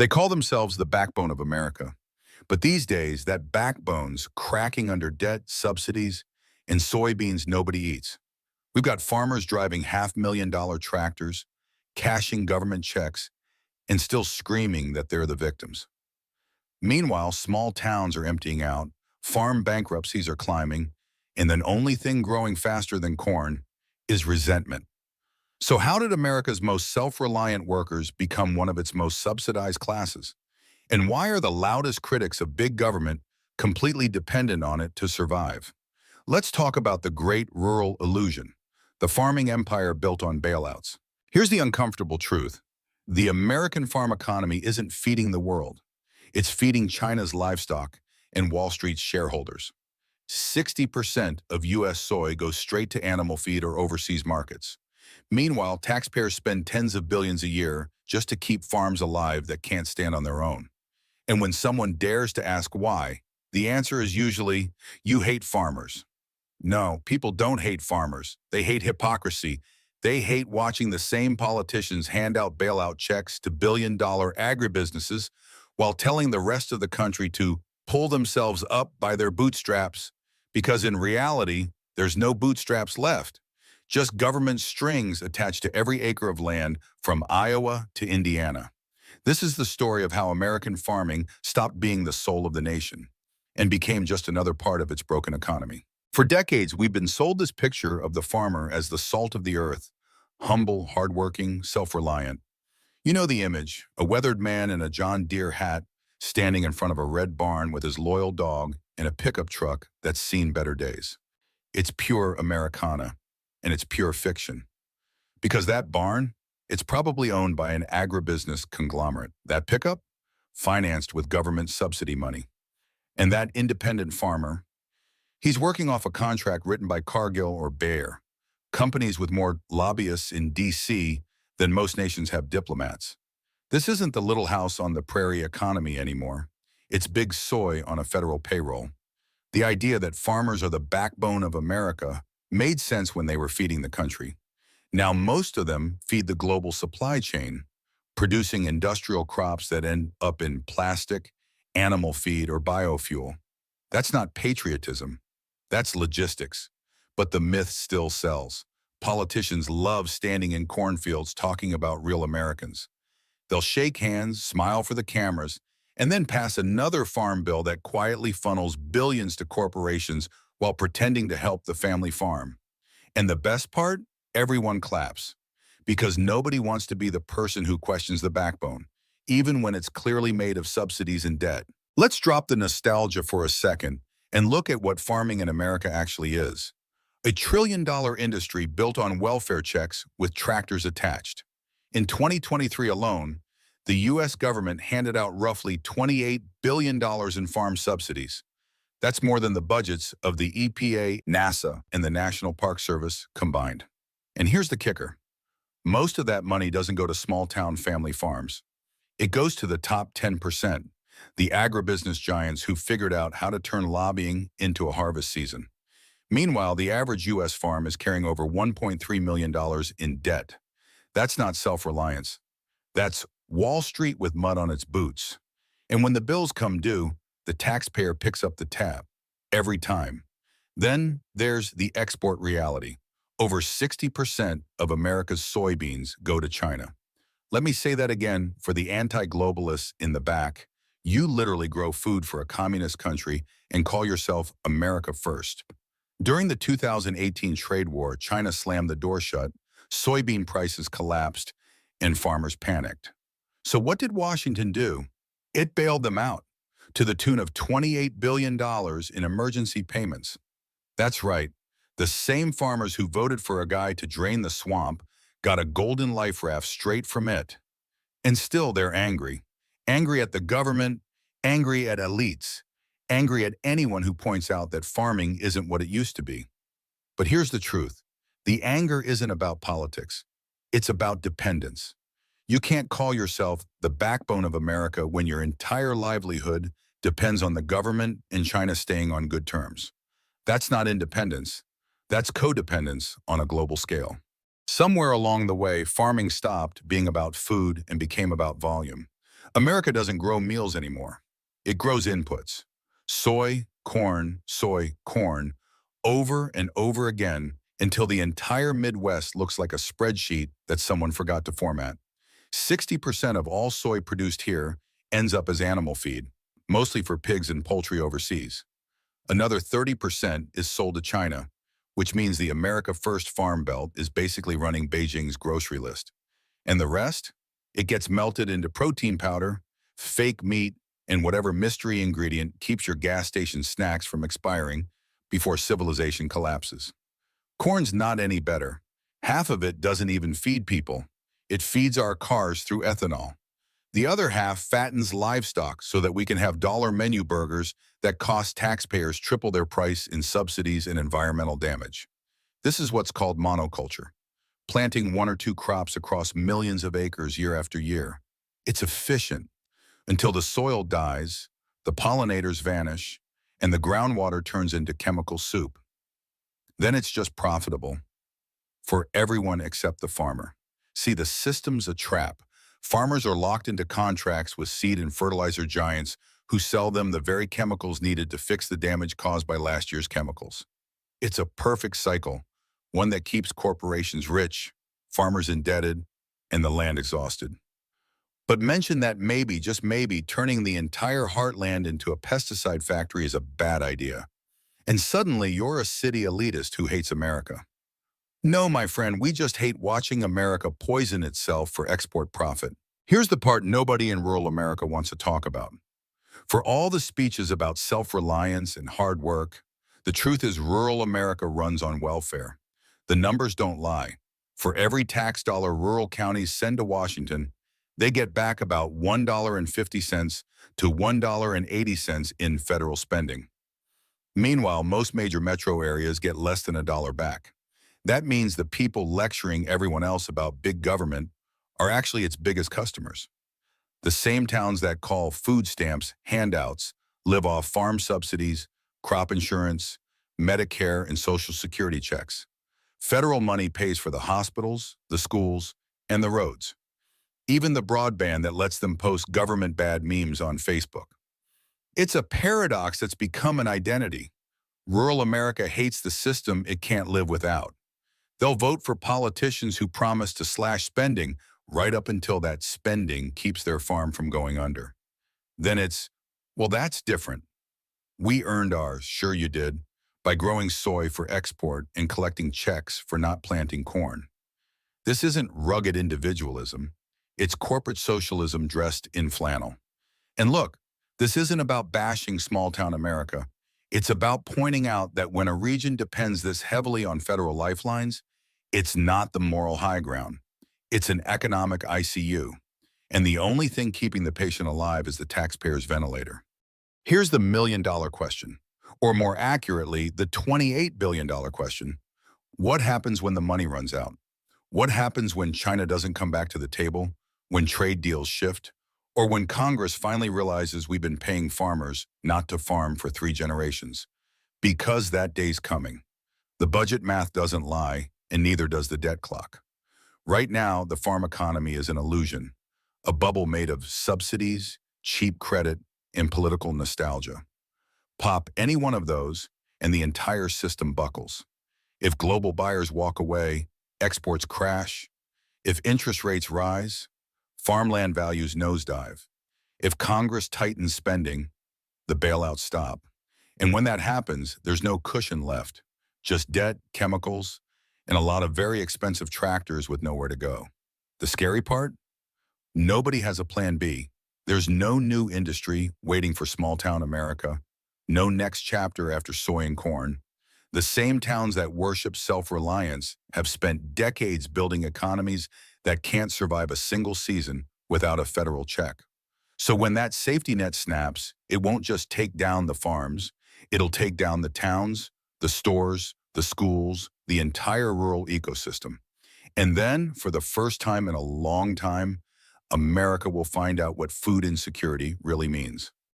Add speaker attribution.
Speaker 1: They call themselves the backbone of America. But these days, that backbone's cracking under debt, subsidies, and soybeans nobody eats. We've got farmers driving $500,000 tractors, cashing government checks, and still screaming that they're the victims. Meanwhile, small towns are emptying out, farm bankruptcies are climbing, and the only thing growing faster than corn is resentment. So how did America's most self-reliant workers become one of its most subsidized classes? And why are the loudest critics of big government completely dependent on it to survive? Let's talk about the great rural illusion, the farming empire built on bailouts. Here's the uncomfortable truth. The American farm economy isn't feeding the world. It's feeding China's livestock and Wall Street's shareholders. 60% of U.S. soy goes straight to animal feed or overseas markets. Meanwhile, taxpayers spend tens of billions a year just to keep farms alive that can't stand on their own. And when someone dares to ask why, the answer is usually, you hate farmers. No, people don't hate farmers. They hate hypocrisy. They hate watching the same politicians hand out bailout checks to billion-dollar agribusinesses while telling the rest of the country to pull themselves up by their bootstraps, because in reality, there's no bootstraps left. Just government strings attached to every acre of land from Iowa to Indiana. This is the story of how American farming stopped being the soul of the nation and became just another part of its broken economy. For decades, we've been sold this picture of the farmer as the salt of the earth, humble, hardworking, self-reliant. You know the image, a weathered man in a John Deere hat standing in front of a red barn with his loyal dog and a pickup truck that's seen better days. It's pure Americana, and it's pure fiction. Because that barn, it's probably owned by an agribusiness conglomerate. That pickup, financed with government subsidy money. And that independent farmer, he's working off a contract written by Cargill or Bayer, companies with more lobbyists in D.C. than most nations have diplomats. This isn't the little house on the prairie economy anymore. It's big soy on a federal payroll. The idea that farmers are the backbone of America made sense when they were feeding the country. Now most of them feed the global supply chain, producing industrial crops that end up in plastic, animal feed, or biofuel. That's not patriotism. That's logistics. But the myth still sells. Politicians love standing in cornfields talking about real Americans. They'll shake hands, smile for the cameras, and then pass another farm bill that quietly funnels billions to corporations while pretending to help the family farm. And the best part? Everyone claps. Because nobody wants to be the person who questions the backbone, even when it's clearly made of subsidies and debt. Let's drop the nostalgia for a second and look at what farming in America actually is. A trillion-dollar industry built on welfare checks with tractors attached. In 2023 alone, the U.S. government handed out roughly $28 billion in farm subsidies. That's more than the budgets of the EPA, NASA, and the National Park Service combined. And here's the kicker. Most of that money doesn't go to small-town family farms. It goes to the top 10%, the agribusiness giants who figured out how to turn lobbying into a harvest season. Meanwhile, the average U.S. farm is carrying over $1.3 million in debt. That's not self-reliance. That's Wall Street with mud on its boots. And when the bills come due, the taxpayer picks up the tab every time. Then there's the export reality. Over 60% of America's soybeans go to China. Let me say that again for the anti-globalists in the back. You literally grow food for a communist country and call yourself America first. During the 2018 trade war, China slammed the door shut, soybean prices collapsed, and farmers panicked. So what did Washington do? It bailed them out to the tune of $28 billion in emergency payments. That's right. The same farmers who voted for a guy to drain the swamp got a golden life raft straight from it. And still they're angry. Angry at the government, angry at elites, angry at anyone who points out that farming isn't what it used to be. But here's the truth. The anger isn't about politics. It's about dependence. You can't call yourself the backbone of America when your entire livelihood depends on the government and China staying on good terms. That's not independence. That's codependence on a global scale. Somewhere along the way, farming stopped being about food and became about volume. America doesn't grow meals anymore. It grows inputs. Soy, corn, over and over again until the entire Midwest looks like a spreadsheet that someone forgot to format. 60% of all soy produced here ends up as animal feed, mostly for pigs and poultry overseas. Another 30% is sold to China, which means the America First Farm Belt is basically running Beijing's grocery list. And the rest? It gets melted into protein powder, fake meat, and whatever mystery ingredient keeps your gas station snacks from expiring before civilization collapses. Corn's not any better. Half of it doesn't even feed people. It feeds our cars through ethanol. The other half fattens livestock so that we can have dollar menu burgers that cost taxpayers triple their price in subsidies and environmental damage. This is what's called monoculture, planting one or two crops across millions of acres year after year. It's efficient until the soil dies, the pollinators vanish, and the groundwater turns into chemical soup. Then it's just profitable for everyone except the farmer. See, the system's a trap. Farmers are locked into contracts with seed and fertilizer giants who sell them the very chemicals needed to fix the damage caused by last year's chemicals. It's a perfect cycle, one that keeps corporations rich, farmers indebted, and the land exhausted. But mention that maybe, just maybe, turning the entire heartland into a pesticide factory is a bad idea. And suddenly you're a city elitist who hates America. No, my friend, we just hate watching America poison itself for export profit. Here's the part nobody in rural America wants to talk about. For all the speeches about self-reliance and hard work, the truth is rural America runs on welfare. The numbers don't lie. For every tax dollar rural counties send to Washington, they get back about $1.50 to $1.80 in federal spending. Meanwhile, most major metro areas get less than $1 back. That means the people lecturing everyone else about big government are actually its biggest customers. The same towns that call food stamps handouts live off farm subsidies, crop insurance, Medicare, and Social Security checks. Federal money pays for the hospitals, the schools, and the roads. Even the broadband that lets them post government bad memes on Facebook. It's a paradox that's become an identity. Rural America hates the system it can't live without. They'll vote for politicians who promise to slash spending right up until that spending keeps their farm from going under. Then it's, well, that's different. We earned ours, sure you did, by growing soy for export and collecting checks for not planting corn. This isn't rugged individualism. It's corporate socialism dressed in flannel. And look, this isn't about bashing small-town America. It's about pointing out that when a region depends this heavily on federal lifelines, it's not the moral high ground. It's an economic ICU. And the only thing keeping the patient alive is the taxpayer's ventilator. Here's the million-dollar question, or more accurately, the $28 billion question. What happens when the money runs out? What happens when China doesn't come back to the table, when trade deals shift, or when Congress finally realizes we've been paying farmers not to farm for 3 generations? Because that day's coming. The budget math doesn't lie, and neither does the debt clock. Right now, the farm economy is an illusion, a bubble made of subsidies, cheap credit, and political nostalgia. Pop any one of those, and the entire system buckles. If global buyers walk away, exports crash. If interest rates rise, farmland values nosedive. If Congress tightens spending, the bailouts stop. And when that happens, there's no cushion left, just debt, chemicals, and a lot of very expensive tractors with nowhere to go. The scary part? Nobody has a plan B. There's no new industry waiting for small-town America, no next chapter after soy and corn. The same towns that worship self-reliance have spent decades building economies that can't survive a single season without a federal check. So when that safety net snaps, it won't just take down the farms, it'll take down the towns, the stores, the schools, the entire rural ecosystem. And then, for the first time in a long time, America will find out what food insecurity really means.